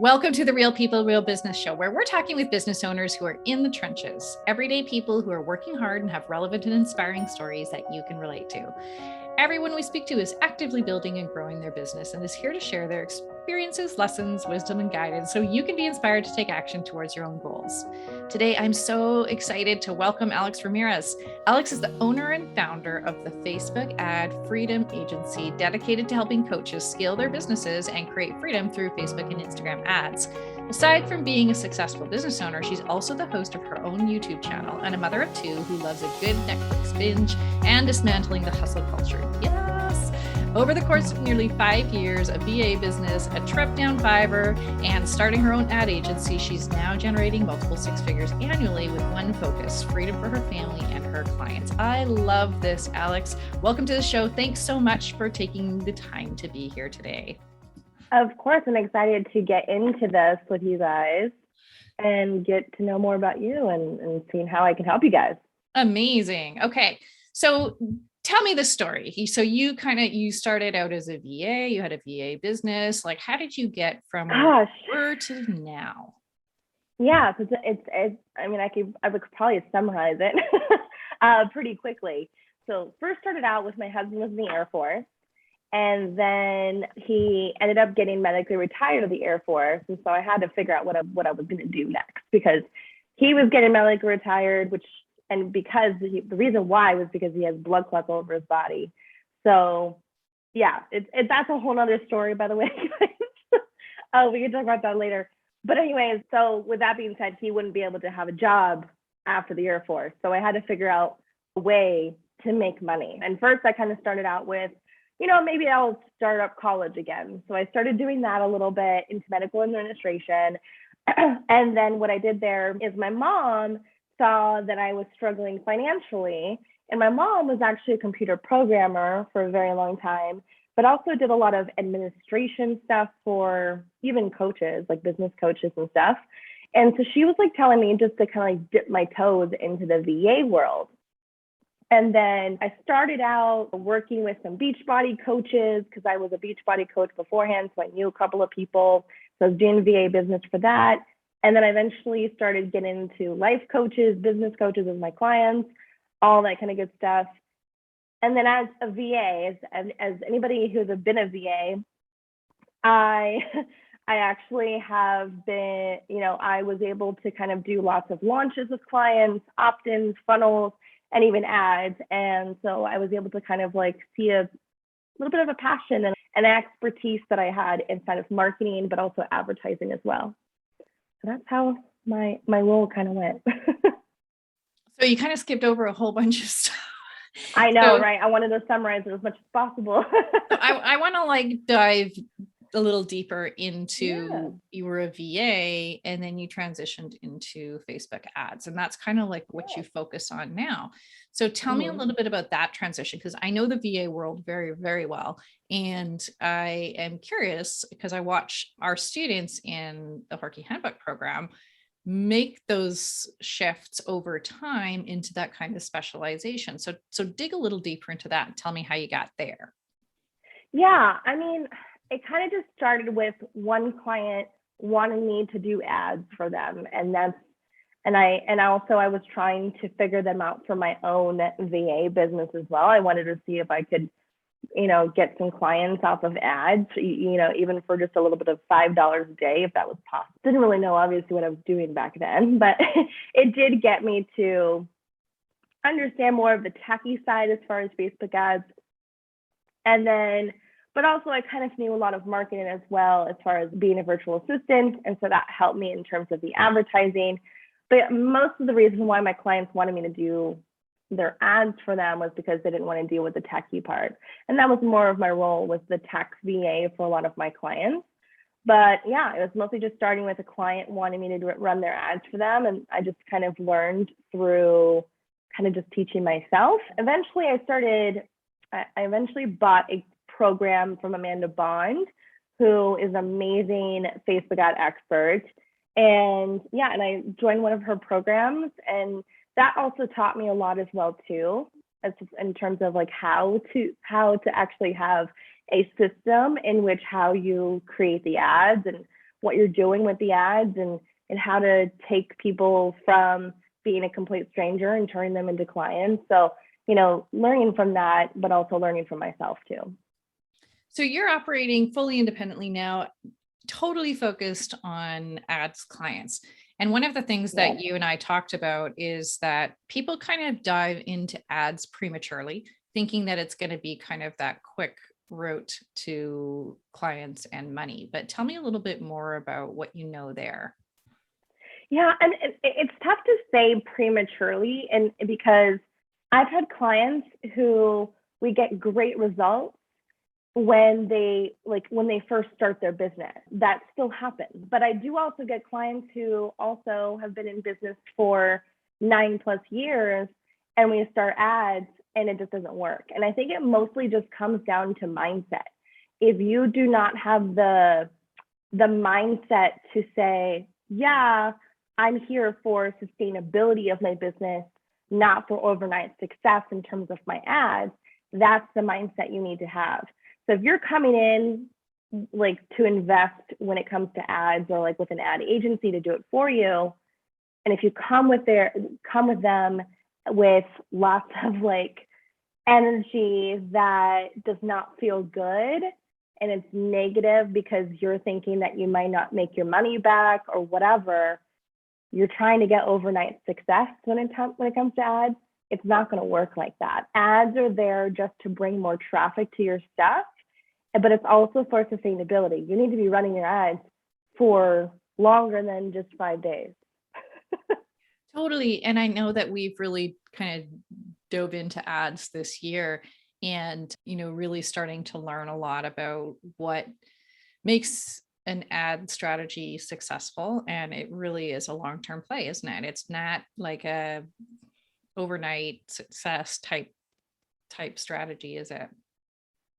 Welcome to the Real People, Real Business Show, where we're talking with business owners who are in the trenches, everyday people who are working hard and have relevant and inspiring stories that you can relate to. Everyone we speak to is actively building and growing their business and is here to share their experiences, lessons, wisdom, and guidance so you can be inspired to take action towards your own goals. Today, I'm so excited to welcome Alex Ramirez. Alex is the owner and founder of the Facebook Ad Freedom Agency, dedicated to helping coaches scale their businesses and create freedom through Facebook and Instagram ads. Aside from being a successful business owner, she's also the host of her own YouTube channel and a mother of two who loves a good Netflix binge and dismantling the hustle culture. Yes! Over the course of nearly 5 years, a VA business, a trip down Fiverr, and starting her own ad agency, she's now generating multiple six figures annually with one focus: freedom for her family and her clients. I love this, Alex. Welcome to the show. Thanks so much for taking the time to be here today. Of course, I'm excited to get into this with you guys and get to know more about you and seeing how I can help you guys. Amazing. Okay. So tell me the story. So you started out as a VA, you had a VA business. Like, how did you get from where you were to now? Yeah, so I would probably summarize it pretty quickly. So first started out with my husband was in the Air Force, and then he ended up getting medically retired of the Air Force. And so I had to figure out what I was going to do next, because he was getting medically retired, because the reason why was because he has blood clots all over his body. So yeah, that's a whole nother story, by the way. We can talk about that later. But anyways, so with that being said, he wouldn't be able to have a job after the Air Force. So I had to figure out a way to make money. And first I kind of started out with, maybe I'll start up college again. So I started doing that a little bit into medical administration. And then what I did there is my mom saw that I was struggling financially. And my mom was actually a computer programmer for a very long time, but also did a lot of administration stuff for even coaches, like business coaches and stuff. And so she was like telling me just to kind of dip my toes into the VA world. And then I started out working with some Beachbody coaches because I was a Beachbody coach beforehand. So I knew a couple of people. So I was doing VA business for that. And then I eventually started getting into life coaches, business coaches as my clients, all that kind of good stuff. And then as a VA, as anybody who's been a VA, I actually have been, I was able to kind of do lots of launches with clients, opt-ins, funnels, and even ads. And so I was able to kind of like see a little bit of a passion and an expertise that I had inside of marketing, but also advertising as well. So that's how my role kind of went. So you kind of skipped over a whole bunch of stuff. I know, right? I wanted to summarize it as much as possible. So I want to dive a little deeper into, you were a VA and then you transitioned into Facebook ads, and that's kind of like what you focus on now. So tell me a little bit about that transition, because I know the VA world very, very well. And I am curious because I watch our students in the Horky Handbook program make those shifts over time into that kind of specialization. So dig a little deeper into that and tell me how you got there. Yeah, it kind of just started with one client wanting me to do ads for them. And I was trying to figure them out for my own VA business as well. I wanted to see if I could, get some clients off of ads, even for just a little bit of $5 a day, if that was possible. Didn't really know obviously what I was doing back then, but it did get me to understand more of the techie side as far as Facebook ads. But also I kind of knew a lot of marketing as well, as far as being a virtual assistant. And so that helped me in terms of the advertising. But most of the reason why my clients wanted me to do their ads for them was because they didn't want to deal with the techie part. And that was more of my role, was the tech VA for a lot of my clients. But yeah, it was mostly just starting with a client wanting me to run their ads for them. And I just kind of learned through kind of just teaching myself. Eventually I eventually bought a program from Amanda Bond, who is an amazing Facebook ad expert. And I joined one of her programs, and that also taught me a lot as well too, as in terms of like how to actually have a system in which how you create the ads and what you're doing with the ads and how to take people from being a complete stranger and turning them into clients. So, learning from that, but also learning from myself too. So you're operating fully independently now, totally focused on ads clients. And one of the things that you and I talked about is that people kind of dive into ads prematurely, thinking that it's going to be kind of that quick route to clients and money. But tell me a little bit more about what you know there. Yeah, and it's tough to say prematurely, and because I've had clients who we get great results when they first start their business. That still happens. But I do also get clients who also have been in business for 9+ years, and we start ads and it just doesn't work. And I think it mostly just comes down to mindset. If you do not have the mindset to say, yeah, I'm here for sustainability of my business, not for overnight success in terms of my ads, that's the mindset you need to have. So if you're coming in to invest when it comes to ads, or with an ad agency to do it for you, and if you come with them with lots of energy that does not feel good, and it's negative because you're thinking that you might not make your money back or whatever, you're trying to get overnight success when it comes to ads, it's not going to work like that. Ads are there just to bring more traffic to your stuff, but it's also for sustainability. You need to be running your ads for longer than just 5 days. Totally. And I know that we've really kind of dove into ads this year, and, really starting to learn a lot about what makes an ad strategy successful. And it really is a long-term play, isn't it? It's not like a overnight success type strategy, is it?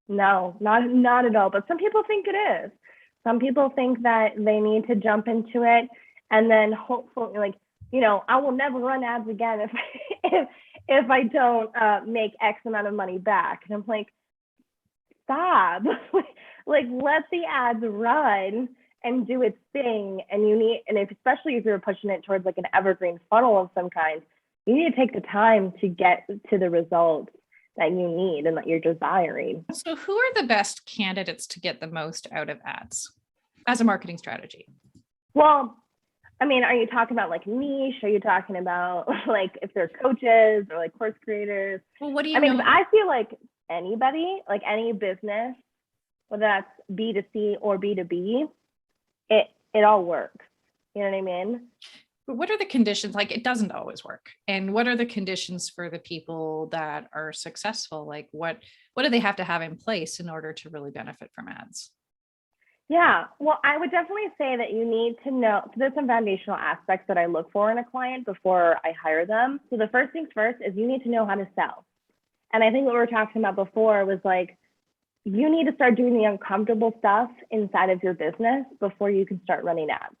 No, not at all. But some people think it is. Some people think that they need to jump into it and then hopefully, I will never run ads again if I don't make X amount of money back. And I'm like, stop. Let the ads run and do its thing. And especially if you're pushing it towards an evergreen funnel of some kind, you need to take the time to get to the results that you need and that you're desiring. So who are the best candidates to get the most out of ads as a marketing strategy? Well, are you talking about niche? Are you talking about if they're coaches or course creators? Well, what do you know? I feel like anybody, any business, whether that's B2C or B2B, it all works. You know what I mean? But what are the conditions? It doesn't always work. And what are the conditions for the people that are successful? What do they have to have in place in order to really benefit from ads? Yeah, well, I would definitely say that you need to know, there's some foundational aspects that I look for in a client before I hire them. So the first things first is you need to know how to sell. And I think what we were talking about before was you need to start doing the uncomfortable stuff inside of your business before you can start running ads.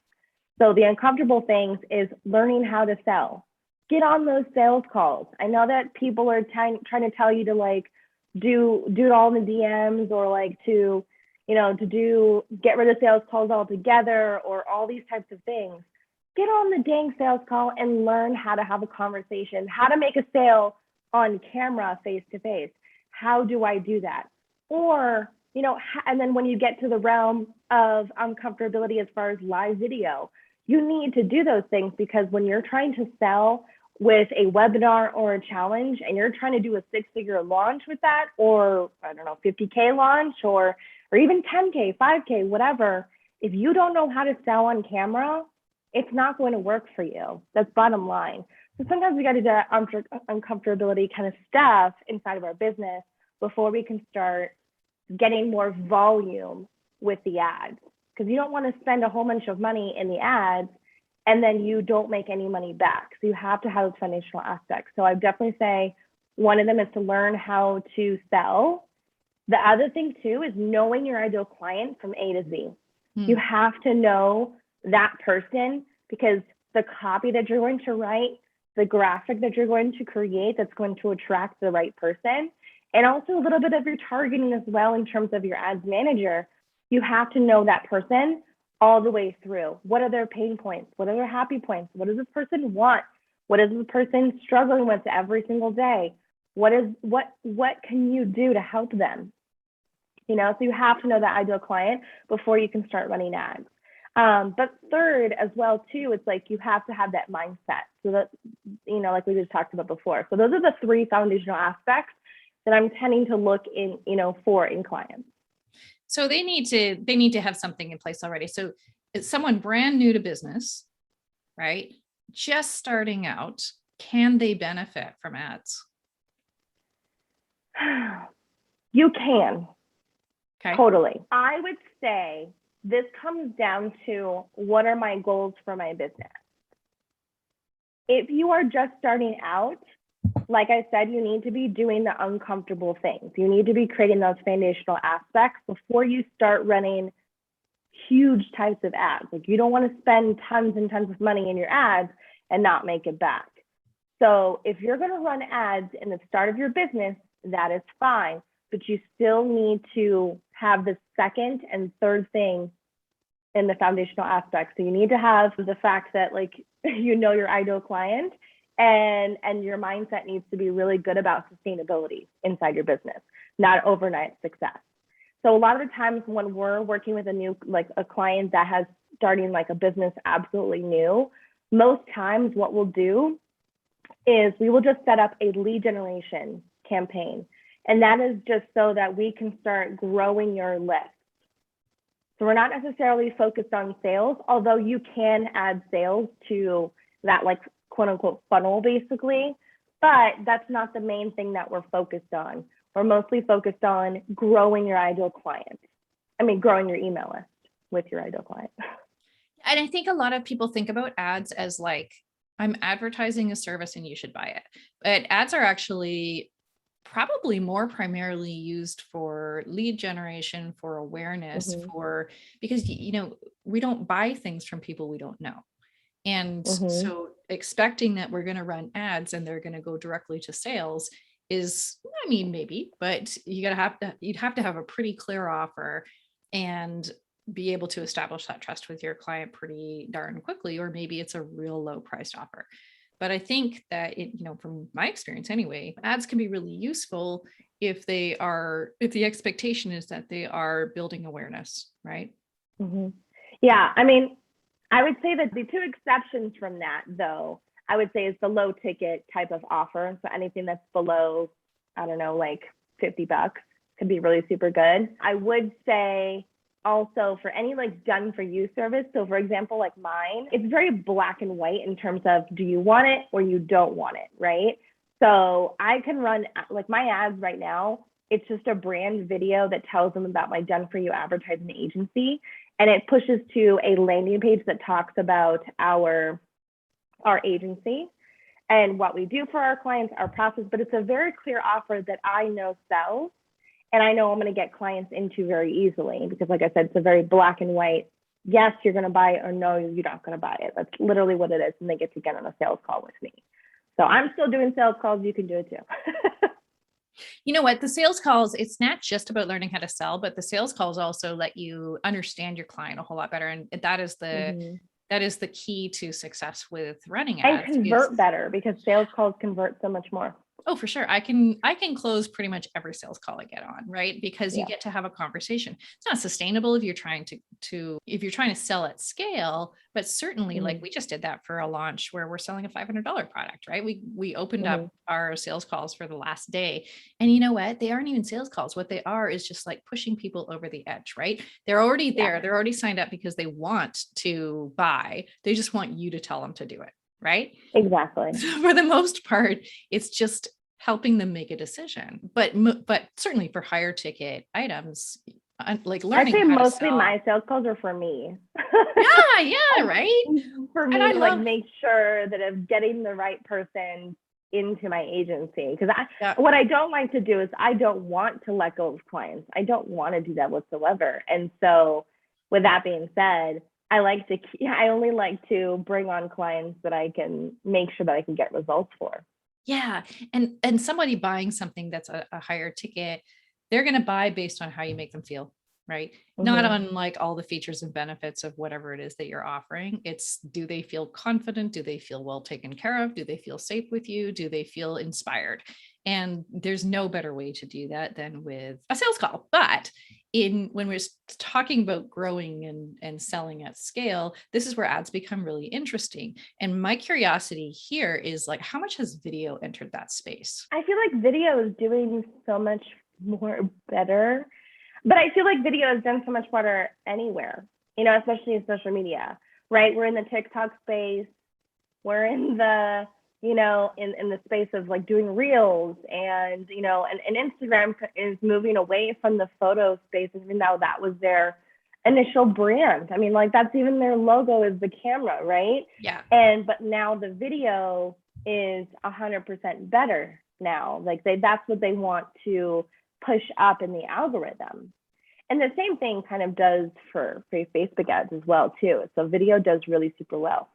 So the uncomfortable things is learning how to sell. Get on those sales calls. I know that people are trying to tell you to do it all in the DMs, or to get rid of sales calls altogether, or all these types of things. Get on the dang sales call and learn how to have a conversation, how to make a sale on camera, face to face. How do I do that? Or, and then when you get to the realm of uncomfortability as far as live video, you need to do those things, because when you're trying to sell with a webinar or a challenge, and you're trying to do a 6-figure launch with that, or 50K launch, or even 10K, 5K, whatever, if you don't know how to sell on camera, it's not going to work for you. That's bottom line. So sometimes we got to do that uncomfortability kind of stuff inside of our business before we can start getting more volume with the ads. Because you don't want to spend a whole bunch of money in the ads and then you don't make any money back. So you have to have those foundational aspects. So I definitely say one of them is to learn how to sell. The other thing too is knowing your ideal client from A to Z. You have to know that person, because the copy that you're going to write, the graphic that you're going to create that's going to attract the right person, and also a little bit of your targeting as well in terms of your ads manager. You have to know that person all the way through. What are their pain points? What are their happy points? What does this person want? What is the person struggling with every single day? What can you do to help them? So you have to know that ideal client before you can start running ads. But third, as well too, it's like you have to have that mindset. So that, like we just talked about before. So those are the three foundational aspects that I'm tending to look in, for in clients. So they need to have something in place already. So it's someone brand new to business, right? Just starting out, can they benefit from ads? You can. Okay. Totally. I would say this comes down to, what are my goals for my business? If you are just starting out, like I said, you need to be doing the uncomfortable things. You need to be creating those foundational aspects before you start running huge types of ads. Like, you don't want to spend tons and tons of money in your ads and not make it back. So if you're going to run ads in the start of your business, that is fine, but you still need to have the second and third thing in the foundational aspects. So you need to have the fact that, like, your ideal client, and your mindset needs to be really good about sustainability inside your business, not overnight success. So a lot of the times when we're working with a client that has starting like a business absolutely new, most times what we'll do is we will just set up a lead generation campaign. And that is just so that we can start growing your list. So we're not necessarily focused on sales, although you can add sales to that, like, quote unquote funnel basically, but that's not the main thing that we're focused on. We're mostly focused on growing your ideal client. Growing your email list with your ideal client. And I think a lot of people think about ads as like, I'm advertising a service and you should buy it. But ads are actually probably more primarily used for lead generation, for awareness, because, we don't buy things from people we don't know. And so expecting that we're going to run ads and they're going to go directly to sales is, maybe, but you'd have to have a pretty clear offer and be able to establish that trust with your client pretty darn quickly, or maybe it's a real low priced offer. But I think that from my experience anyway, ads can be really useful if the expectation is that they are building awareness, right? Yeah. I would say that the two exceptions from that, though, I would say is the low ticket type of offer. So anything that's below, I don't know, like $50 could be really super good. I would say also for any like done for you service. So for example, like mine, it's very black and white in terms of, do you want it or you don't want it, right? So I can run like my ads right now. It's just a brand video that tells them about my done for you advertising agency. And it pushes to a landing page that talks about our agency and what we do for our clients, our process. But it's a very clear offer that I know sells, and I know I'm going to get clients into very easily because, like I said, it's a very black and white. Yes, you're going to buy it, or no, you're not going to buy it. That's literally what it is. And they get to get on a sales call with me. So I'm still doing sales calls. You can do it too. You know what? The sales calls, it's not just about learning how to sell, but the sales calls also let you understand your client a whole lot better. And that is the key to success with running ads. And convert better, because sales calls convert so much more. Oh, for sure. I can close pretty much every sales call I get on, right? Because you get to have a conversation. It's not sustainable if you're trying to sell at scale, but certainly like we just did that for a launch where we're selling a $500 product, right? We opened up our sales calls for the last day, and you know what? They aren't even sales calls. What they are is just like pushing people over the edge, right? They're already there. They're already signed up because they want to buy. They just want you to tell them to do it. Right? Exactly. So for the most part, it's just helping them make a decision. But certainly for higher ticket items, like learning. I'd say how mostly to sell. My sales calls are for me. Yeah, right. For me to like make sure that I'm getting the right person into my agency. Because what I don't like to do is I don't want to let go of clients. I don't want to do that whatsoever. And so with that being said, I only like to bring on clients that I can make sure that I can get results for. Yeah. And somebody buying something that's a higher ticket, they're going to buy based on how you make them feel. right? Not Mm-hmm. on like all the features and benefits of whatever it is that you're offering. It's, do they feel confident? Do they feel well taken care of? Do they feel safe with you? Do they feel inspired? And there's no better way to do that than with a sales call. But when we're talking about growing and selling at scale, this is where ads become really interesting. And my curiosity here is like, how much has video entered that space? I feel like video is doing so much more better, but I feel like video is done so much better anywhere, especially in social media, right? We're in the TikTok space. We're in the, in the space of like doing reels and, and Instagram is moving away from the photo space, even though that was their initial brand. I mean, like that's even their logo is the camera, right? Yeah. But now the video is 100% better now. Like that's what they want to push up in the algorithm. And the same thing kind of does for Facebook ads as well too. So video does really super well.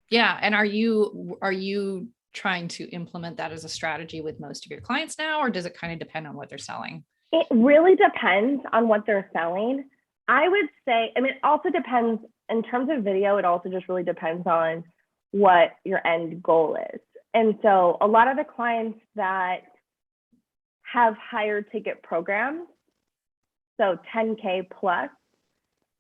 Yeah. And are you trying to implement that as a strategy with most of your clients now, or does it kind of depend on what they're selling? It really depends on what they're selling. I would say, it also depends in terms of video. It also just really depends on what your end goal is. And so a lot of the clients that have higher ticket programs, so 10K plus,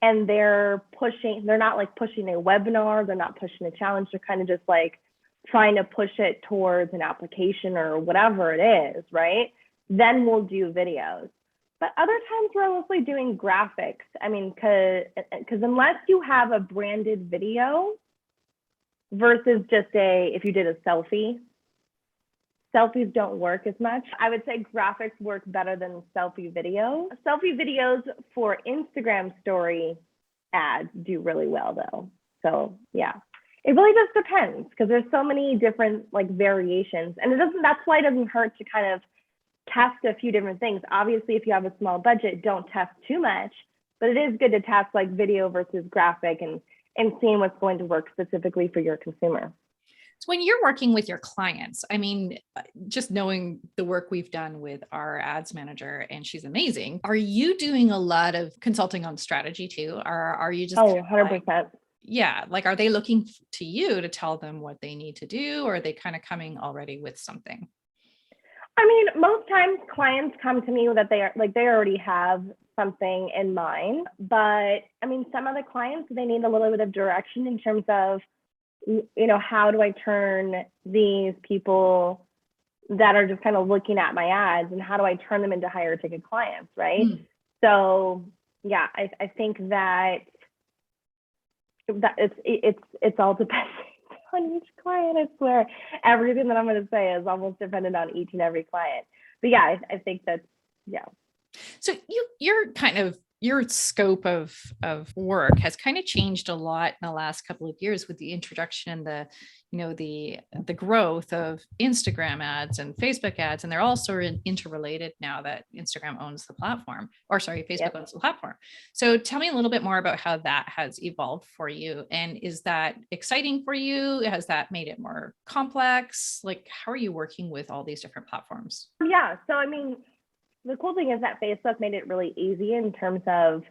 and they're not like pushing a webinar, they're not pushing a challenge, they're kind of just like trying to push it towards an application or whatever it is, right? Then we'll do videos. But other times we're mostly doing graphics. I mean, because unless you have a branded video versus just if you did a selfies don't work as much. I would say graphics work better than selfie videos. Selfie videos for Instagram story ads do really well though. So yeah, it really just depends because there's so many different like variations, and that's why it doesn't hurt to kind of test a few different things. Obviously, if you have a small budget, don't test too much, but it is good to test like video versus graphic and seeing what's going to work specifically for your consumer. So when you're working with your clients, I mean, just knowing the work we've done with our ads manager, and she's amazing. Are you doing a lot of consulting on strategy too? Or are you just 100%. Yeah, like are they looking to you to tell them what they need to do, or are they kind of coming already with something? I mean, most times clients come to me that they already have something in mind, but I mean, some other clients, they need a little bit of direction in terms of, how do I turn these people that are just kind of looking at my ads, and how do I turn them into higher ticket clients, right? So yeah, I think that it's all dependent on each client. I swear, everything that I'm going to say is almost dependent on each and every client. But yeah, I think that's, yeah. So your scope of work has kind of changed a lot in the last couple of years with the introduction and the growth of Instagram ads and Facebook ads, and they're all sort of interrelated now that Instagram owns the platform, or sorry, Facebook owns the platform. So tell me a little bit more about how that has evolved for you, and is that exciting for you? Has that made it more complex? Like, how are you working with all these different platforms? Yeah, so I mean, the cool thing is that Facebook made it really easy in terms of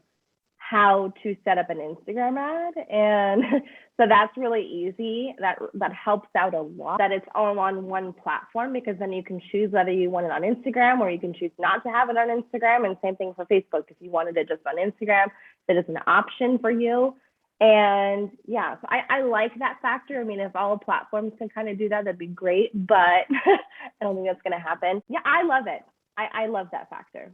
how to set up an Instagram ad. And so that's really easy. That helps out a lot, that it's all on one platform, because then you can choose whether you want it on Instagram or you can choose not to have it on Instagram. And same thing for Facebook. If you wanted it just on Instagram, that is an option for you. And yeah, so I like that factor. I mean, if all platforms can kind of do that, that'd be great, but I don't think that's going to happen. Yeah, I love it. I love that factor.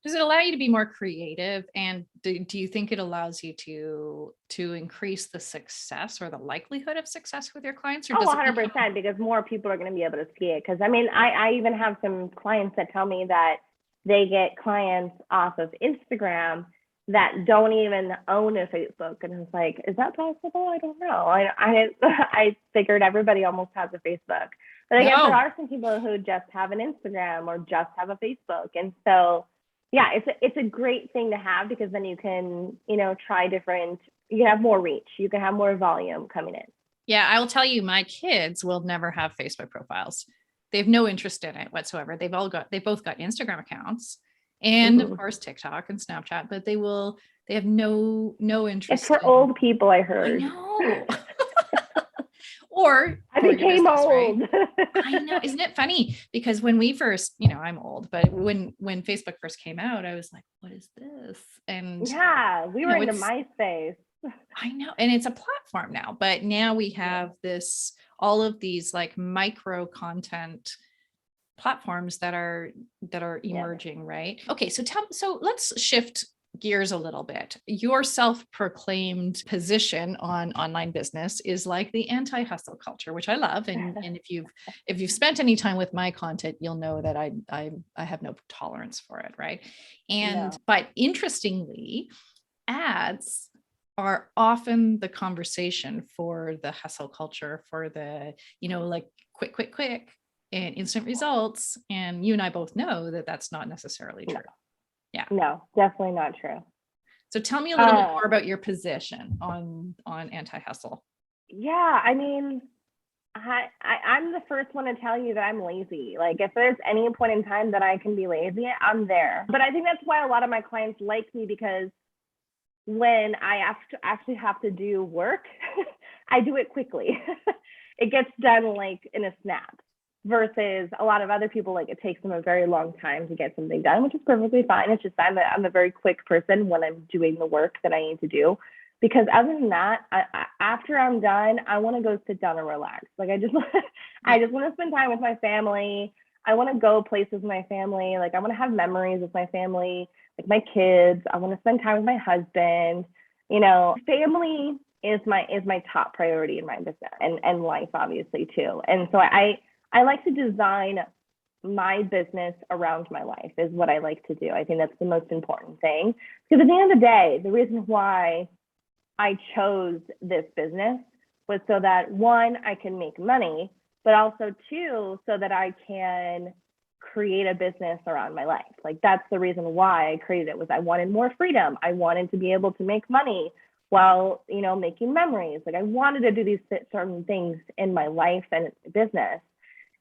Does it allow you to be more creative? And do you think it allows you to increase the success or the likelihood of success with your clients? Or does 100%, because more people are going to be able to see it. Because I mean, I even have some clients that tell me that they get clients off of Instagram that don't even own a Facebook. And it's like, is that possible? I don't know. I figured everybody almost has a Facebook. But I guess there are some people who just have an Instagram or just have a Facebook. And so, yeah, it's a great thing to have, because then you can, try different, you can have more reach, you can have more volume coming in. Yeah, I will tell you, my kids will never have Facebook profiles. They have no interest in it whatsoever. They both got Instagram accounts, and of course TikTok and Snapchat, but they have no interest. It's for old people, I heard. I know. Or I became business, old. Right? I know. Isn't it funny? Because when we first, I'm old, but when Facebook first came out, I was like, what is this? And yeah, we were into MySpace. I know. And it's a platform now, but now we have all of these like micro content platforms that are emerging, right? Okay. So let's shift gears a little bit. Your self-proclaimed position on online business is like the anti-hustle culture, which I love. And if you've spent any time with my content, you'll know that I have no tolerance for it, right? But interestingly, ads are often the conversation for the hustle culture, for the, like quick and instant results. And you and I both know that that's not necessarily true. Yeah. No, definitely not true. So tell me a little bit more about your position on anti-hustle. Yeah, I mean, I'm the first one to tell you that I'm lazy. Like if there's any point in time that I can be lazy, I'm there. But I think that's why a lot of my clients like me, because when I actually have to do work, I do it quickly. It gets done like in a snap, versus a lot of other people, like it takes them a very long time to get something done, which is perfectly fine. It's just I'm a very quick person when I'm doing the work that I need to do. Because other than that, after I'm done, I want to go sit down and relax. Like I just want to spend time with my family. I want to go places with my family. Like I want to have memories with my family, like my kids. I want to spend time with my husband. Family is my top priority in my business and life, obviously too. And so I like to design my business around my life is what I like to do. I think that's the most important thing, because at the end of the day, the reason why I chose this business was so that one, I can make money, but also two, so that I can create a business around my life. Like that's the reason why I created it, was I wanted more freedom. I wanted to be able to make money while, making memories. Like I wanted to do these certain things in my life and business.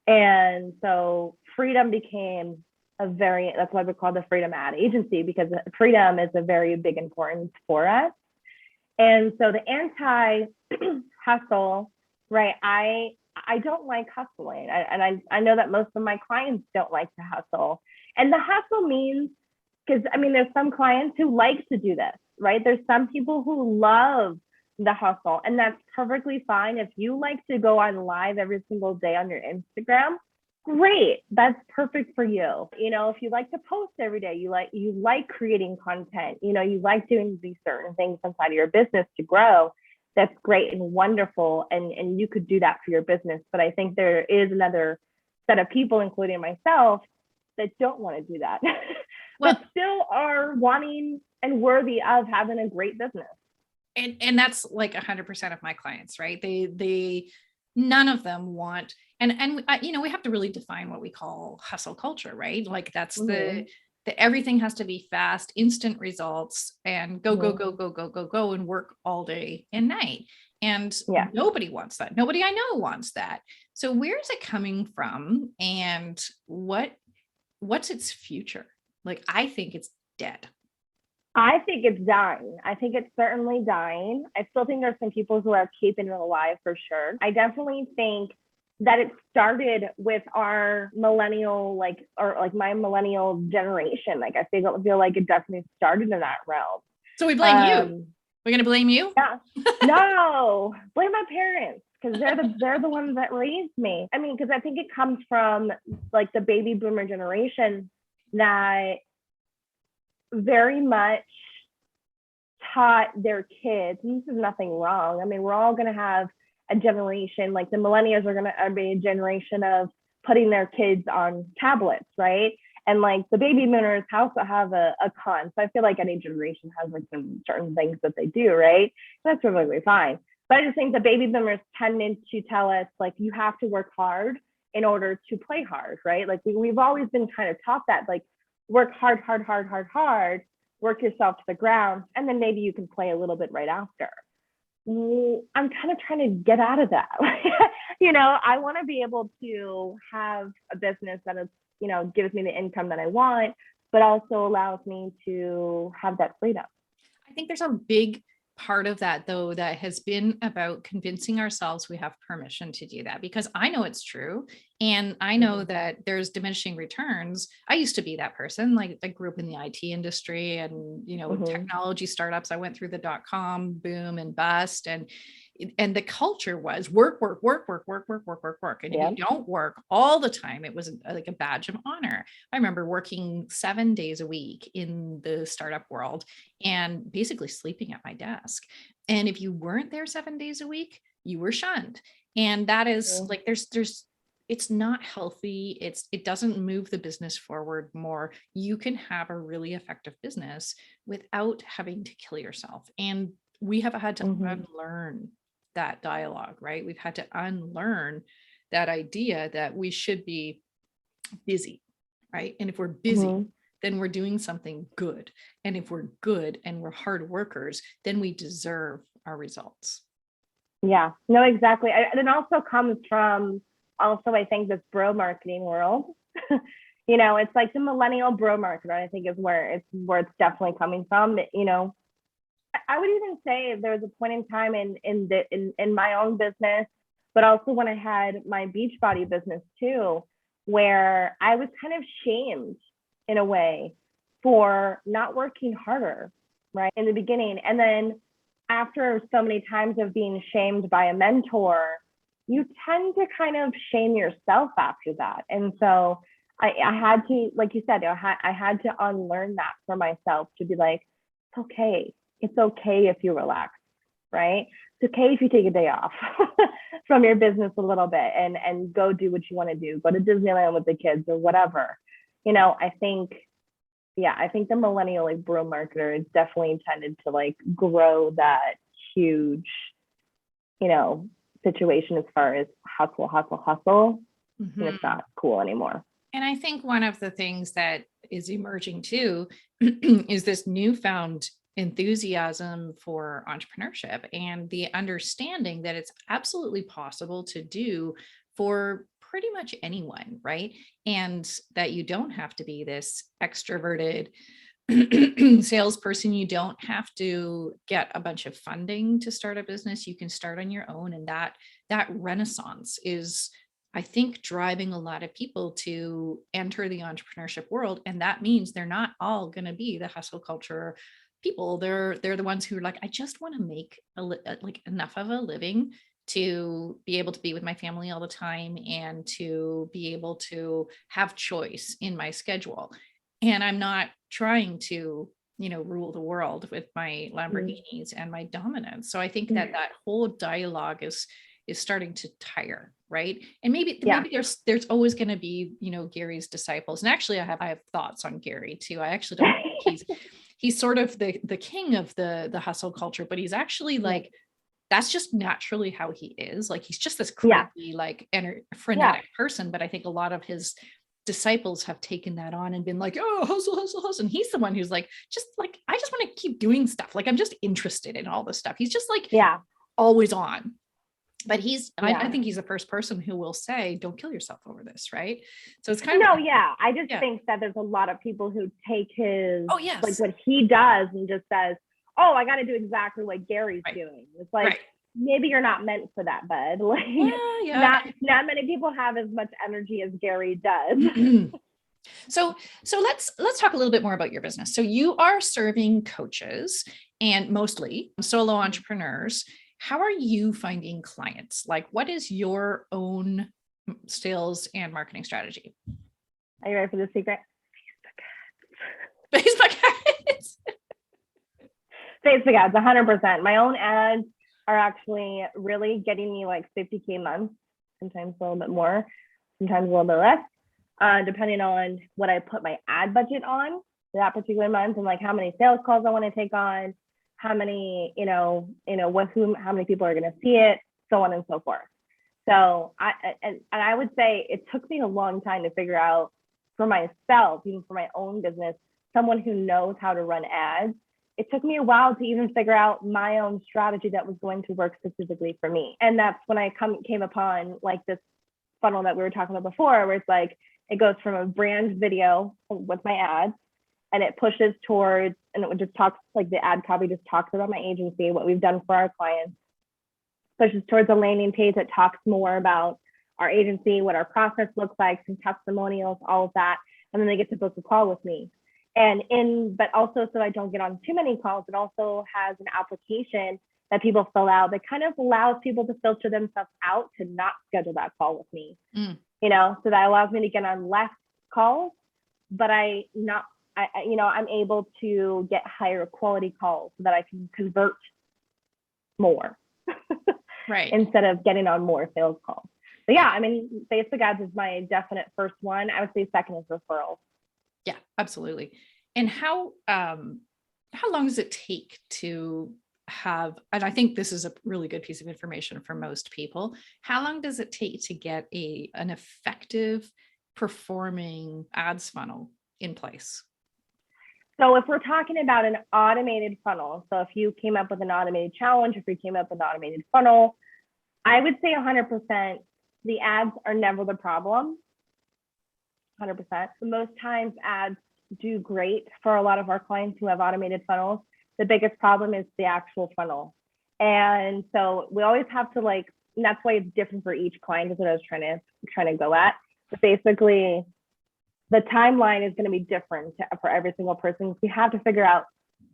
And so freedom became that's why we call the freedom ad agency, because freedom is a very big importance for us. And so the anti-hustle, right? I don't like hustling. I know that most of my clients don't like to hustle. And the hustle means, because there's some clients who like to do this, right? There's some people who love the hustle, and that's perfectly fine. If you like to go on live every single day on your Instagram, great, that's perfect for you. If you like to post every day, you like creating content, you like doing these certain things inside of your business to grow, that's great and wonderful, and you could do that for your business. But I think there is another set of people, including myself, that don't want to do that, but still are wanting and worthy of having a great business. And that's like 100% of my clients, right? They none of them want, and we have to really define what we call hustle culture, right? Like that's the everything has to be fast, instant results, and go and work all day and night. And nobody wants that. Nobody I know wants that. So where is it coming from, and what's its future? Like, I think it's dead. I think it's dying. I think it's certainly dying. I still think there's some people who are keeping it alive for sure. I definitely think that it started with our millennial, or my millennial generation. Like I feel like it definitely started in that realm. So we blame you. We're going to blame you? Yeah. No, blame my parents, because they're the ones that raised me. Because I think it comes from like the baby boomer generation that very much taught their kids, and this is nothing wrong. We're all going to have a generation, like the millennials are going to be a generation of putting their kids on tablets, right? And like the baby boomers also have a con. So I feel like any generation has like some certain things that they do, right? That's perfectly fine. But I just think the baby boomers tended to tell us, like, you have to work hard in order to play hard, right? Like we've always been kind of taught that, like, work hard, work yourself to the ground, and then maybe you can play a little bit right after. I'm kind of trying to get out of that. I want to be able to have a business that is, gives me the income that I want, but also allows me to have that freedom. I think there's a big part of that, though, that has been about convincing ourselves we have permission to do that, because I know it's true. And I know that there's diminishing returns. I used to be that person. Like, I grew up in the IT industry and, technology startups. I went through the dot-com boom and bust, and the culture was work, work, work, work, work, work, work, work, work. And if you don't work all the time, it was like a badge of honor. I remember working 7 days a week in the startup world and basically sleeping at my desk. And if you weren't there 7 days a week, you were shunned. And that is like, it's not healthy. It doesn't move the business forward more. You can have a really effective business without having to kill yourself. And we have had to unlearn that dialogue, right? We've had to unlearn that idea that we should be busy, right? And if we're busy, then we're doing something good. And if we're good and we're hard workers, then we deserve our results. Yeah, no, exactly. And it also comes from I think this bro marketing world. It's like the millennial bro marketer, I think is where it's definitely coming from. I would even say there was a point in time in my own business, but also when I had my Beachbody business too, where I was kind of shamed in a way for not working harder, right, in the beginning. And then after so many times of being shamed by a mentor, you tend to kind of shame yourself after that. And so I had to, like you said, I had to unlearn that for myself, to be like, it's okay. It's okay if you relax, right? It's okay if you take a day off from your business a little bit and go do what you want to do. Go to Disneyland with the kids or whatever. I think the millennial like bro marketer is definitely intended to like grow that huge, situation as far as hustle, hustle, hustle. And it's not cool anymore. And I think one of the things that is emerging too is this newfound enthusiasm for entrepreneurship and the understanding that it's absolutely possible to do for pretty much anyone, right? And that you don't have to be this extroverted salesperson. You don't have to get a bunch of funding to start a business. You can start on your own. And that renaissance is, I think, driving a lot of people to enter the entrepreneurship world. And that means they're not all going to be the hustle culture people. They're the ones who are like, I just want to make like enough of a living to be able to be with my family all the time and to be able to have choice in my schedule. And I'm not trying to, rule the world with my Lamborghinis and my dominance. So I think that whole dialogue is starting to tire, right? And maybe there's always going to be, Gary's disciples. And actually I have thoughts on Gary too. I actually don't think he's sort of the king of the hustle culture, but he's actually like, that's just naturally how he is. Like, he's just this crazy, like frenetic person. But I think a lot of his disciples have taken that on and been like, oh, hustle, hustle, hustle. And he's the one who's like, I just want to keep doing stuff. Like, I'm just interested in all this stuff. He's just like, always on. But I think he's the first person who will say, don't kill yourself over this. Right. So it's kind of. I just think that there's a lot of people who take his, like what he does and just says, oh, I got to do exactly what Gary's doing. It's like, maybe you're not meant for that, bud. Like, not many people have as much energy as Gary does. So let's talk a little bit more about your business. So you are serving coaches and mostly solo entrepreneurs. How are you finding clients? Like, what is your own sales and marketing strategy? Are you ready for the secret? Facebook ads. Facebook ads, 100%. My own ads are actually really getting me like 50K a month, sometimes a little bit more, sometimes a little bit less, depending on what I put my ad budget on for that particular month and like how many sales calls I want to take on, how many, how many people are going to see it, so on and so forth. So I would say it took me a long time to figure out for myself, even for my own business, someone who knows how to run ads. It took me a while to even figure out my own strategy that was going to work specifically for me. And that's when I came upon like this funnel that we were talking about before, where it's like, it goes from a brand video with my ads, and it pushes towards, and it just talks, like the ad copy just talks about my agency, what we've done for our clients, pushes towards a landing page that talks more about our agency, what our process looks like, some testimonials, all of that. And then they get to book a call with me. But also, so I don't get on too many calls, it also has an application that people fill out that kind of allows people to filter themselves out to not schedule that call with me. So that allows me to get on less calls, but I'm able to get higher quality calls so that I can convert more. Right. Instead of getting on more sales calls. But yeah, I mean, Facebook ads is my definite first one. I would say second is referrals. Yeah, absolutely. And how long does it take to have, and I think this is a really good piece of information for most people, how long does it take to get an effective performing ads funnel in place? So if we're talking about an automated funnel, so if you came up with an automated challenge, if you came up with an automated funnel, I would say 100%, the ads are never the problem. 100%. Most times ads do great for a lot of our clients who have automated funnels. The biggest problem is the actual funnel. And so we always have to and that's why it's different for each client, is what I was trying to go at. But basically, the timeline is going to be different for every single person. We have to figure out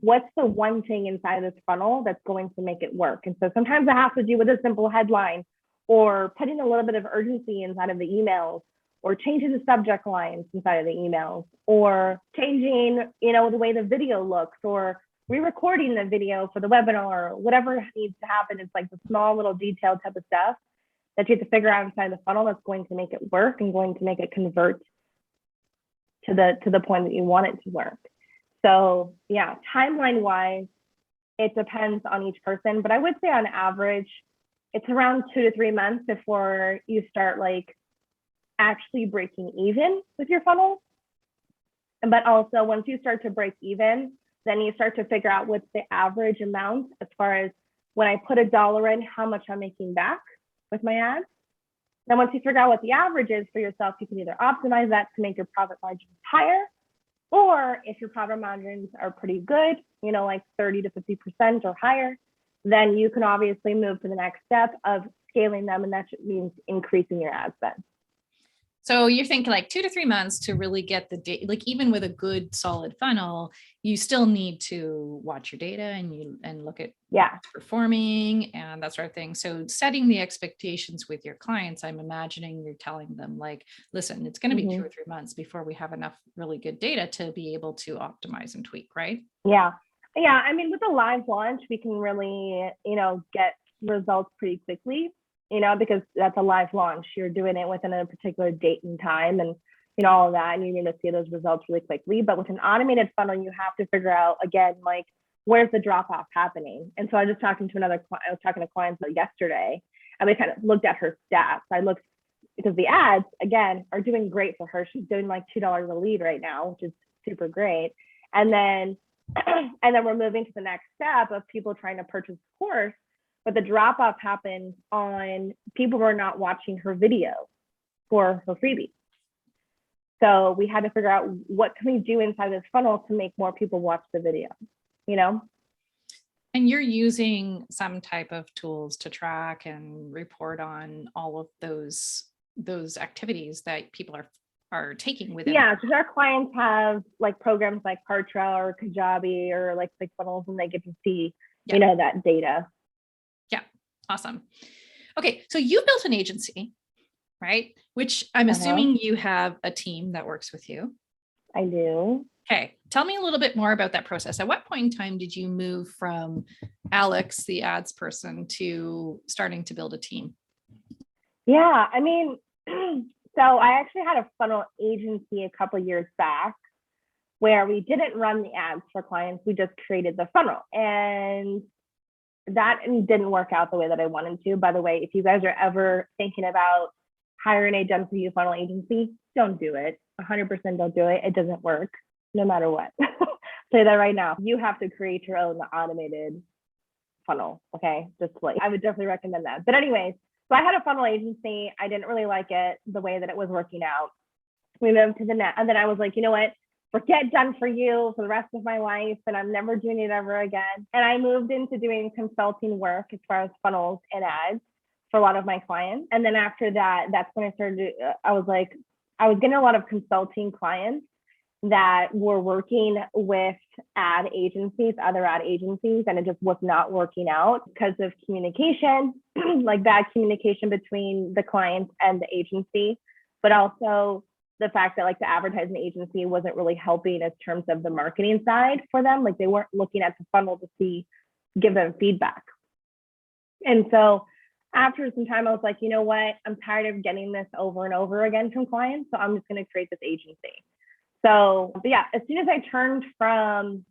what's the one thing inside this funnel that's going to make it work. And so sometimes it has to do with a simple headline, or putting a little bit of urgency inside of the emails, or changing the subject lines inside of the emails, or changing, the way the video looks, or re-recording the video for the webinar, or whatever needs to happen. It's like the small little detailed type of stuff that you have to figure out inside the funnel that's going to make it work and going to make it convert to the point that you want it to work. So yeah, timeline wise, it depends on each person, but I would say on average, it's around 2 to 3 months before you start actually breaking even with your funnel. But also once you start to break even, then you start to figure out what's the average amount as far as when I put $1 in, how much I'm making back with my ads. Then once you figure out what the average is for yourself, you can either optimize that to make your profit margins higher, or if your profit margins are pretty good, 30 to 50% or higher, then you can obviously move to the next step of scaling them, and that means increasing your ad spend. So you're thinking 2 to 3 months to really get the data. Even with a good solid funnel, you still need to watch your data and look at performing and that sort of thing. So setting the expectations with your clients, I'm imagining you're telling them listen, it's going to be 2 or 3 months before we have enough really good data to be able to optimize and tweak, right? Yeah. I mean, with a live launch, we can really, get results pretty quickly. Because that's a live launch. You're doing it within a particular date and time, and all of that, and you need to see those results really quickly. But with an automated funnel, you have to figure out, again, where's the drop off happening? And so I was talking to clients yesterday, and we kind of looked at her stats. Because the ads, again, are doing great for her. She's doing $2 a lead right now, which is super great. And then we're moving to the next step of people trying to purchase a course. But the drop off happens on people who are not watching her video for her freebie. So we had to figure out what can we do inside this funnel to make more people watch the video, And you're using some type of tools to track and report on all of those activities that people are taking within. Yeah, because our clients have programs like Kartra or Kajabi or ClickFunnels, and they get to see, that data. Yeah. Awesome. Okay. So you built an agency, right? Which I'm assuming you have a team that works with you. I do. Okay. Tell me a little bit more about that process. At what point in time did you move from Alex, the ads person, to starting to build a team? Yeah. I mean, so I actually had a funnel agency a couple of years back where we didn't run the ads for clients. We just created the funnel, and that didn't work out the way that I wanted to. By the way, if you guys are ever thinking about hiring a done for you funnel agency, don't do it. 100% don't do it. It doesn't work no matter what. Say that right now. You have to create your own automated funnel. Okay. I would definitely recommend that. But anyways, so I had a funnel agency. I didn't really like it the way that it was working out. We moved to the net. And then I was like, you know what? forget done for you for the rest of my life, and I'm never doing it ever again. And I moved into doing consulting work as far as funnels and ads for a lot of my clients. And then after that, that's when I started, I was getting a lot of consulting clients that were working with ad agencies, other ad agencies, and it just was not working out because of communication, like bad communication between the client and the agency, but also the fact that like the advertising agency wasn't really helping in terms of the marketing side for them. Like they weren't looking at the funnel to give them feedback. And so after some time, I was like, you know what? I'm tired of getting this over and over again from clients. So I'm just going to create this agency. So, but yeah, as soon as I turned from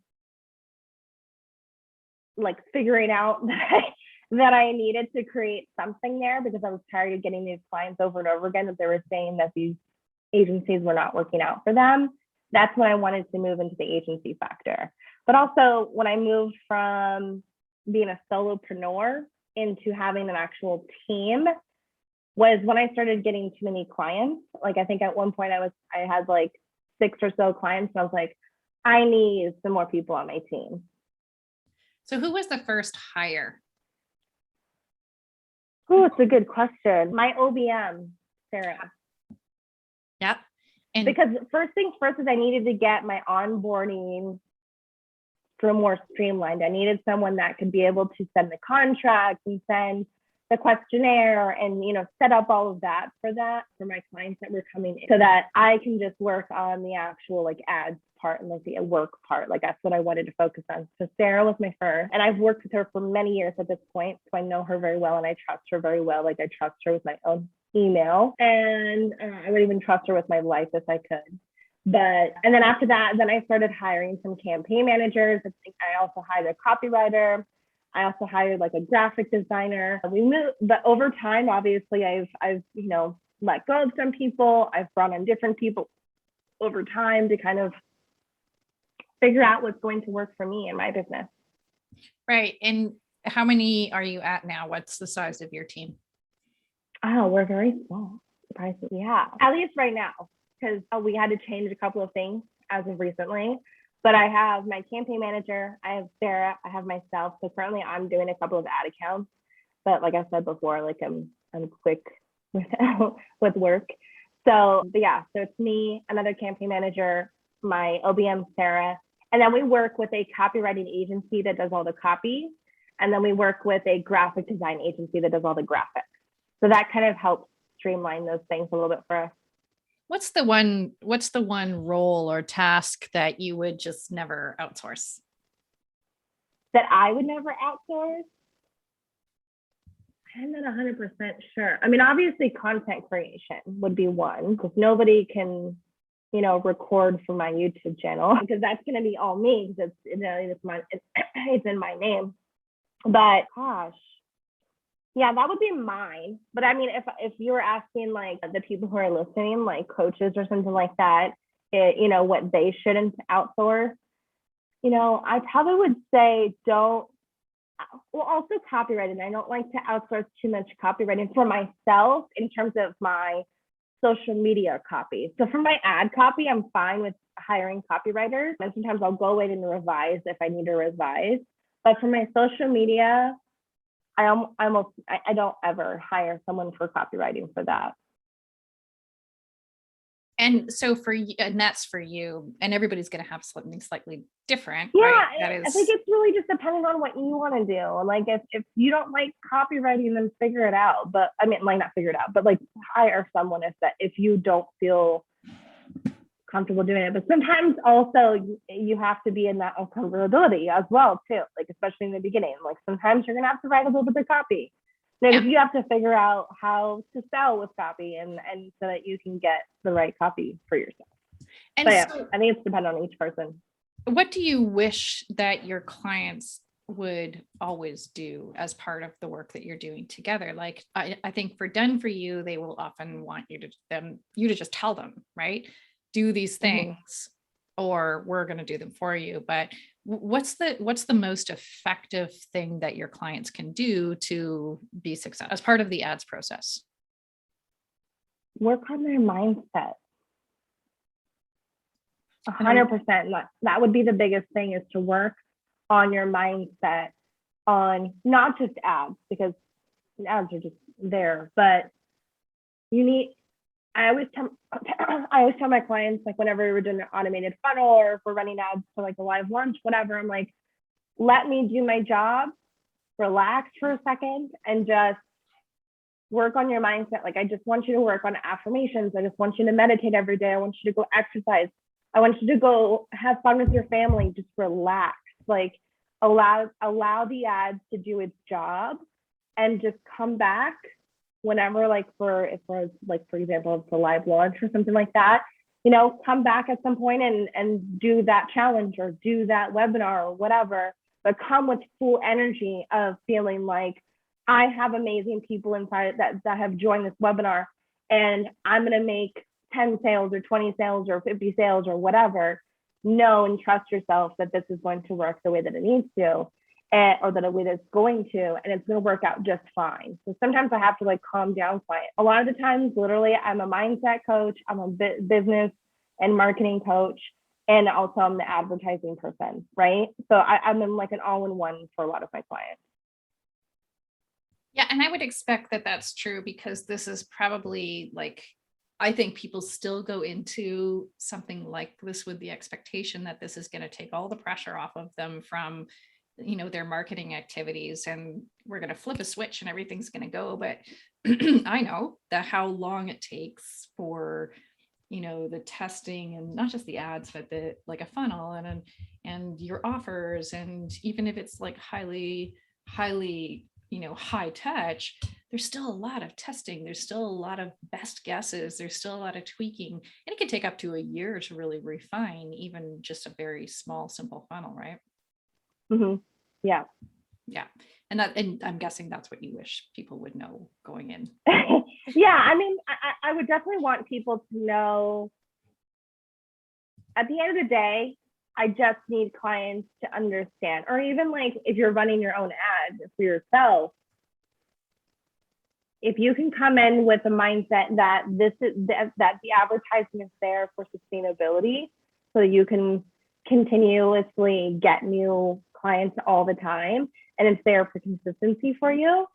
like figuring out that I needed to create something there because I was tired of getting these clients over and over again, that they were saying that these agencies were not working out for them, that's when I wanted to move into the agency factor. But also when I moved from being a solopreneur into having an actual team was when I started getting too many clients. Like I think at one point I had like 6 or so clients, and I was like, I need some more people on my team. So who was the first hire? Oh, it's a good question. My OBM, Sarah. Yep. And because first things first is I needed to get my onboarding more streamlined. I needed someone that could be able to send the contracts and send the questionnaire and, you know, set up all of that for my clients that were coming in so that I can just work on the actual like ads part and like the work part. Like that's what I wanted to focus on. So Sarah was my first, and I've worked with her for many years at this point. So I know her very well and I trust her very well. Like I trust her with my own email, and I would even trust her with my life if I could. And then after that, then I started hiring some campaign managers. I also hired a copywriter. I also hired like a graphic designer. We moved, but over time, obviously, I've you know let go of some people. I've brought on different people over time to kind of figure out what's going to work for me in my business. Right. And how many are you at now? What's the size of your team? Oh, we're very small. Surprisingly, yeah. At least right now, because we had to change a couple of things as of recently. But I have my campaign manager, I have Sarah, I have myself. So currently I'm doing a couple of ad accounts. But like I said before, like I'm quick with work. So yeah, so it's me, another campaign manager, my OBM, Sarah. And then we work with a copywriting agency that does all the copy. And then we work with a graphic design agency that does all the graphics. So that kind of helps streamline those things a little bit for us. What's the one role or task that you would just never outsource? That I would never outsource? I'm not 100% sure. I mean, obviously content creation would be one, because nobody can, you know, record for my YouTube channel, because that's going to be all me, because it's in my name. But gosh, yeah, that would be mine. But I mean, if you were asking like the people who are listening, like coaches or something like that, you know, what they shouldn't outsource, you know, I probably would say don't. Well, also copywriting. I don't like to outsource too much copywriting for myself in terms of my social media copy. So for my ad copy, I'm fine with hiring copywriters. And sometimes I'll go in and revise if I need to revise. But for my social media, I don't ever hire someone for copywriting for that. And so for you, and that's for you, and everybody's going to have something slightly different. Yeah, right? I think it's really just depending on what you want to do. Like if you don't like copywriting, then figure it out. But I mean, like not figure it out, but like hire someone if you don't feel comfortable doing it. But sometimes also you have to be in that uncomfortability as well too. Like especially in the beginning, like sometimes you're gonna have to write a little bit of copy. Because you have to figure out how to sell with copy and so that you can get the right copy for yourself. And so, yeah, I think it's dependent on each person. What do you wish that your clients would always do as part of the work that you're doing together? Like I think for Done For You, they will often want you to just tell them, right? Do these things, or we're going to do them for you. But what's the most effective thing that your clients can do to be successful as part of the ads process? Work on their mindset. 100%. That would be the biggest thing, is to work on your mindset on not just ads, because ads are just there, but you need, I always tell my clients, like whenever we're doing an automated funnel or if we're running ads for like a live launch, whatever, I'm like, let me do my job, relax for a second, and just work on your mindset. Like, I just want you to work on affirmations. I just want you to meditate every day. I want you to go exercise. I want you to go have fun with your family. Just relax. Like, allow the ads to do its job, and just come back whenever, like for example, it's a live launch or something like that, come back at some point and do that challenge or do that webinar or whatever, but come with full energy of feeling like, I have amazing people inside that have joined this webinar, and I'm going to make 10 sales or 20 sales or 50 sales or whatever. Know and trust yourself that this is going to work the way that it needs to, or the way that it's going to, and it's going to work out just fine. So sometimes I have to like calm down clients. A lot of the times, literally, I'm a mindset coach, I'm a business and marketing coach, and also I'm the advertising person, right? So I'm in like an all-in-one for a lot of my clients. Yeah, and I would expect that that's true, because this is probably like, I think people still go into something like this with the expectation that this is going to take all the pressure off of them from, their marketing activities, and we're going to flip a switch and everything's going to go. But I know that how long it takes for, the testing, and not just the ads, but like a funnel and your offers. And even if it's like highly, high touch, there's still a lot of testing. There's still a lot of best guesses. There's still a lot of tweaking, and it can take up to a year to really refine even just a very small, simple funnel, right? Mm-hmm. Yeah. Yeah. And I'm guessing that's what you wish people would know going in. Yeah. I mean, I would definitely want people to know, at the end of the day, I just need clients to understand, or even like if you're running your own ad for yourself, if you can come in with a mindset that that the advertisement is there for sustainability, so you can continuously get new clients all the time, and it's there for consistency for you,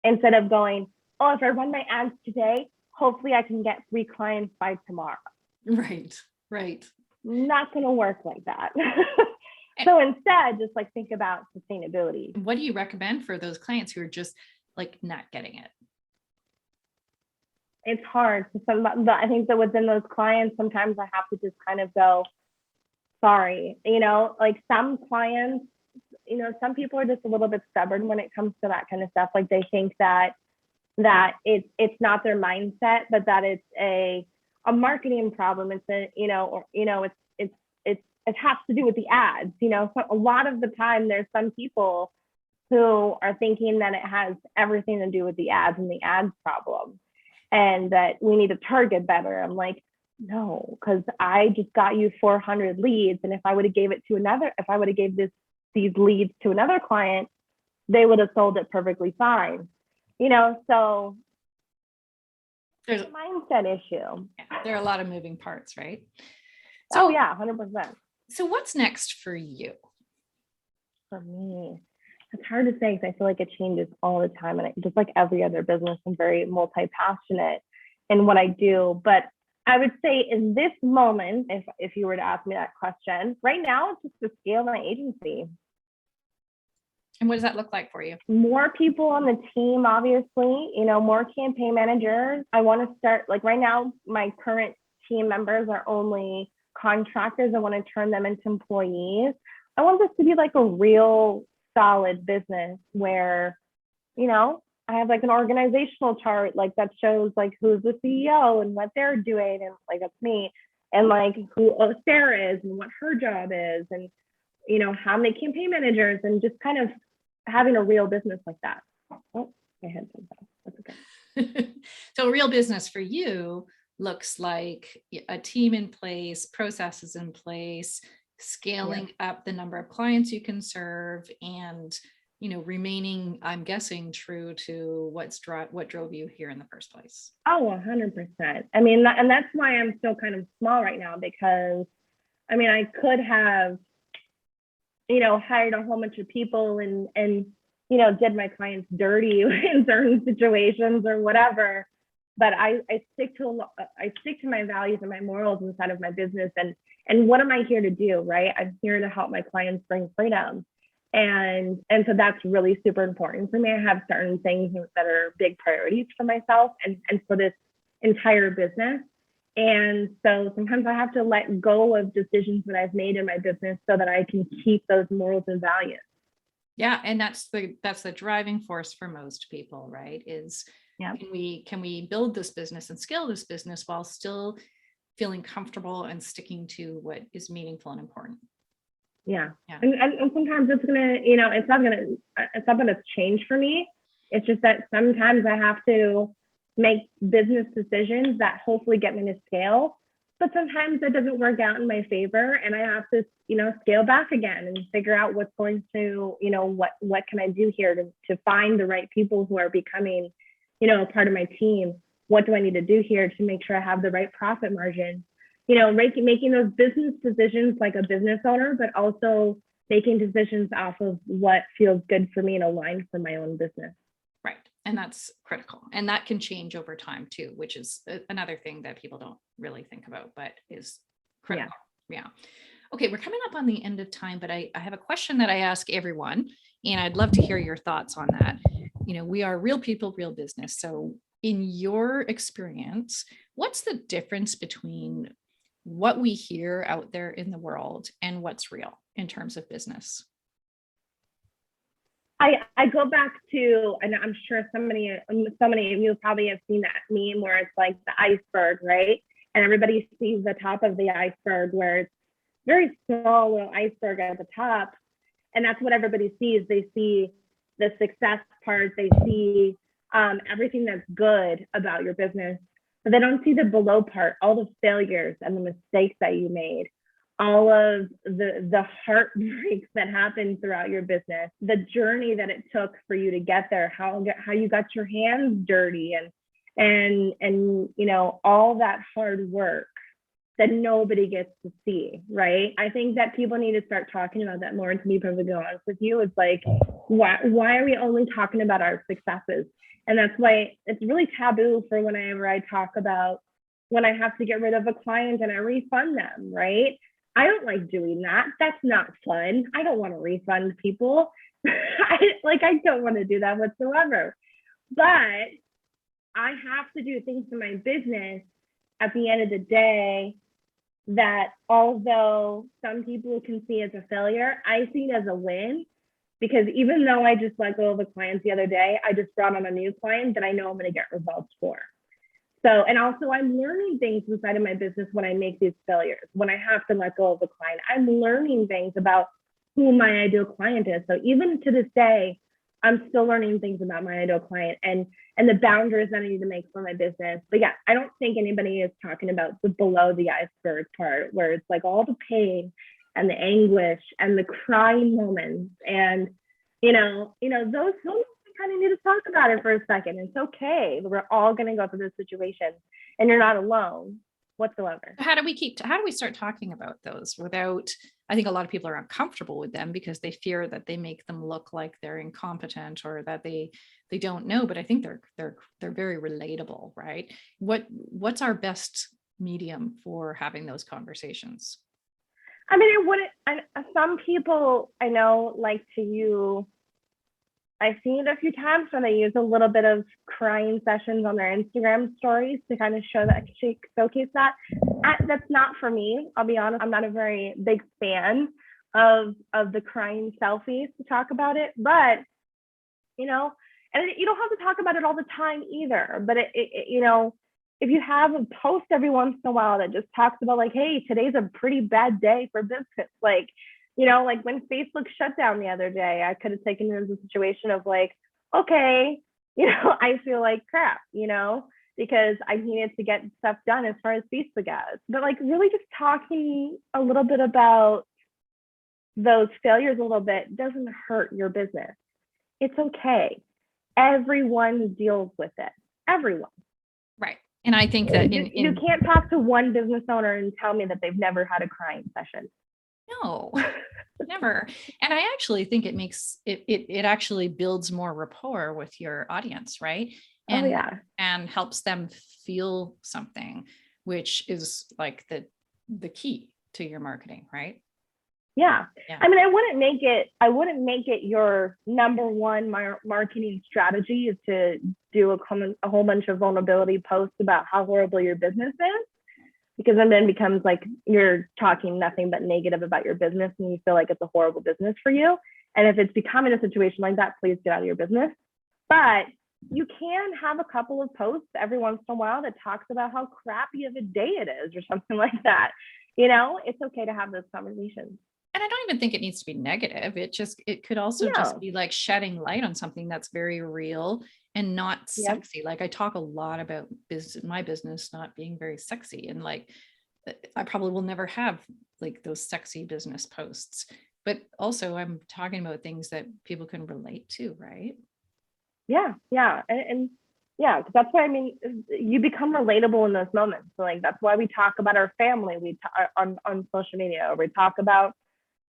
instead of going, oh, if I run my ads today, hopefully I can get 3 clients by tomorrow. Right. Not going to work like that. So instead, just like think about sustainability. What do you recommend for those clients who are just like not getting it? It's hard. I think that within those clients, sometimes I have to just kind of go, sorry, like some clients, some people are just a little bit stubborn when it comes to that kind of stuff. Like they think that it's not their mindset, but that it's a marketing problem. It's it has to do with the ads. So a lot of the time there's some people who are thinking that it has everything to do with the ads and the ads problem, and that we need to target better. I'm like, no, because I just got you 400 leads, and if I would have gave these leads to another client, they would have sold it perfectly fine. So there's a mindset issue. Yeah, there are a lot of moving parts, right? So, yeah, 100%. So what's next for you? For me, it's hard to say because I feel like it changes all the time. And just like every other business, I'm very multi-passionate in what I do. But I would say in this moment, if you were to ask me that question, right now, it's just to scale my agency. And what does that look like for you? More people on the team, obviously, more campaign managers. I want to start, like right now, my current team members are only contractors. I want to turn them into employees. I want this to be like a real solid business where, I have like an organizational chart like that shows like who's the CEO and what they're doing, and like that's me, and like who Sarah is and what her job is, and how many campaign managers, and just kind of having a real business like that. Oh, my head jumped off. That's okay. So a real business for you looks like a team in place, processes in place, scaling up the number of clients you can serve, and remaining, I'm guessing, true to what drove you here in the first place. Oh, 100%. I mean, and that's why I'm still kind of small right now, because I mean, I could have, hired a whole bunch of people and did my clients dirty in certain situations or whatever. But I stick to my values and my morals inside of my business. And what am I here to do, right? I'm here to help my clients bring freedom. And so that's really super important for me. I have certain things that are big priorities for myself and for this entire business. And so sometimes I have to let go of decisions that I've made in my business so that I can keep those morals and values. Yeah. And that's the driving force for most people, right? Is yeah. Can we build this business and scale this business while still feeling comfortable and sticking to what is meaningful and important? Yeah. And sometimes it's not gonna change for me. It's just that sometimes I have to make business decisions that hopefully get me to scale, but sometimes it doesn't work out in my favor, and I have to scale back again and figure out what's going to what can I do here to find the right people who are becoming a part of my team. What do I need to do here to make sure I have the right profit margin? Making those business decisions like a business owner, but also making decisions off of what feels good for me and aligned for my own business. Right. And that's critical. And that can change over time too, which is another thing that people don't really think about, but is critical. Yeah. Okay. We're coming up on the end of time, but I have a question that I ask everyone, and I'd love to hear your thoughts on that. We are real people, real business. So in your experience, what's the difference between what we hear out there in the world and what's real in terms of business? I go back to, and I'm sure so many of you probably have seen that meme where it's like the iceberg, right? And everybody sees the top of the iceberg where it's very small little iceberg at the top. And that's what everybody sees. They see the success part. They see everything that's good about your business, but they don't see the below part, all the failures and the mistakes that you made, all of the heartbreaks that happened throughout your business, the journey that it took for you to get there, how you got your hands dirty, and all that hard work that nobody gets to see, right? I think that people need to start talking about that more. And to be perfectly honest with you, it's like, why are we only talking about our successes? And that's why it's really taboo for whenever I talk about when I have to get rid of a client and I refund them, right? I don't like doing that. That's not fun. I don't want to refund people. I don't want to do that whatsoever. But I have to do things in my business at the end of the day that, although some people can see as a failure, I see it as a win, because even though I just let go of a client the other day, I just brought on a new client that I know I'm going to get results for. So, and also I'm learning things inside of my business when I make these failures, when I have to let go of a client. I'm learning things about who my ideal client is. So even to this day, I'm still learning things about my ideal client and the boundaries that I need to make for my business. But yeah, I don't think anybody is talking about the below the iceberg part, where it's like all the pain and the anguish and the crying moments. And, those moments, we kind of need to talk about it for a second. It's okay. We're all going to go through this situation, and you're not alone whatsoever. How do we start talking about those without, I think a lot of people are uncomfortable with them because they fear that they make them look like they're incompetent or that they don't know, but I think they're very relatable, right? What's our best medium for having those conversations? I mean, some people I know like to use, I've seen it a few times when they use a little bit of crying sessions on their Instagram stories to kind of showcase that. That's not for me. I'll be honest. I'm not a very big fan of the crying selfies to talk about it, but and you don't have to talk about it all the time either. But if you have a post every once in a while that just talks about like, hey, today's a pretty bad day for business, like when Facebook shut down the other day, I could have taken it as a situation of like, okay, I feel like crap, because I needed to get stuff done as far as Facebook goes. But like really just talking a little bit about those failures a little bit doesn't hurt your business. It's okay. Everyone deals with it. Everyone. Right. And I think that you can't talk to one business owner and tell me that they've never had a crying session. No, never. And I actually think it makes it actually builds more rapport with your audience, right? And and helps them feel something, which is like the key to your marketing, right? Yeah. I mean, I wouldn't make it your number one marketing strategy is to do a whole bunch of vulnerability posts about how horrible your business is, because then it becomes like you're talking nothing but negative about your business and you feel like it's a horrible business for you. And if it's becoming a situation like that, please get out of your business. But you can have a couple of posts every once in a while that talks about how crappy of a day it is or something like that. You know, it's okay to have those conversations. And I don't even think it needs to be negative. It could also just be like shedding light on something that's very real and not sexy. Like I talk a lot about my business not being very sexy, and like I probably will never have like those sexy business posts, but also I'm talking about things that people can relate to, right? And yeah, because that's why, I mean, you become relatable in those moments. So like that's why we talk about our family. On social media, or we talk about,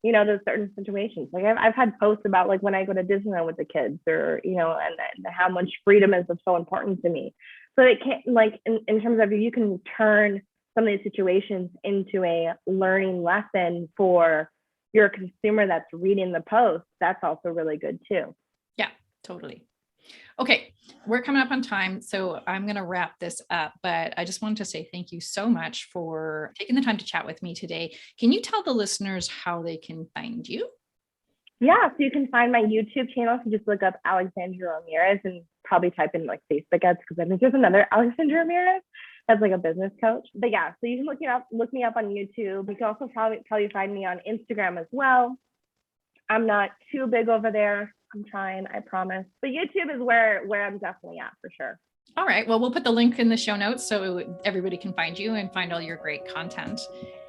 you know, there's certain situations. Like I've had posts about like when I go to Disneyland with the kids, or, you know, and how much freedom is so important to me. So it can't, like in terms of, you can turn some of these situations into a learning lesson for your consumer that's reading the post. That's also really good too. Yeah, totally. Okay, we're coming up on time, so I'm going to wrap this up, but I just wanted to say thank you so much for taking the time to chat with me today. Can you tell the listeners how they can find you? Yeah, so you can find my YouTube channel. So just look up Alexandra Ramirez and probably type in like Facebook ads, because I think there's another Alexandra Ramirez that's like a business coach. But yeah, so you can look me up on YouTube. You can also probably find me on Instagram as well. I'm not too big over there. I'm trying, I promise. But YouTube is where I'm definitely at for sure. All right. Well, we'll put the link in the show notes so everybody can find you and find all your great content.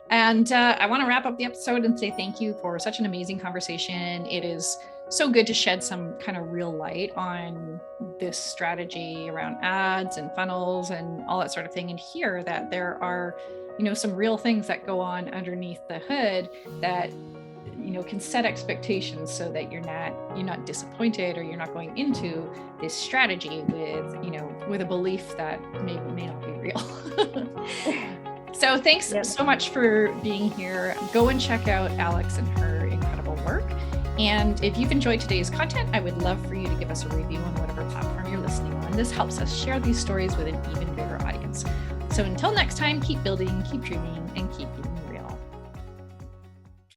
And I want to wrap up the episode and say thank you for such an amazing conversation. It is so good to shed some kind of real light on this strategy around ads and funnels and all that sort of thing, and hear that there are, you know, some real things that go on underneath the hood that, you know, can set expectations so that you're not disappointed, or you're not going into this strategy with, you know, with a belief that maybe may not be real. So thanks so much for being here. Go and check out Alex and her incredible work. And if you've enjoyed today's content, I would love for you to give us a review on whatever platform you're listening on. This helps us share these stories with an even bigger audience. So until next time, keep building, keep dreaming, and keep being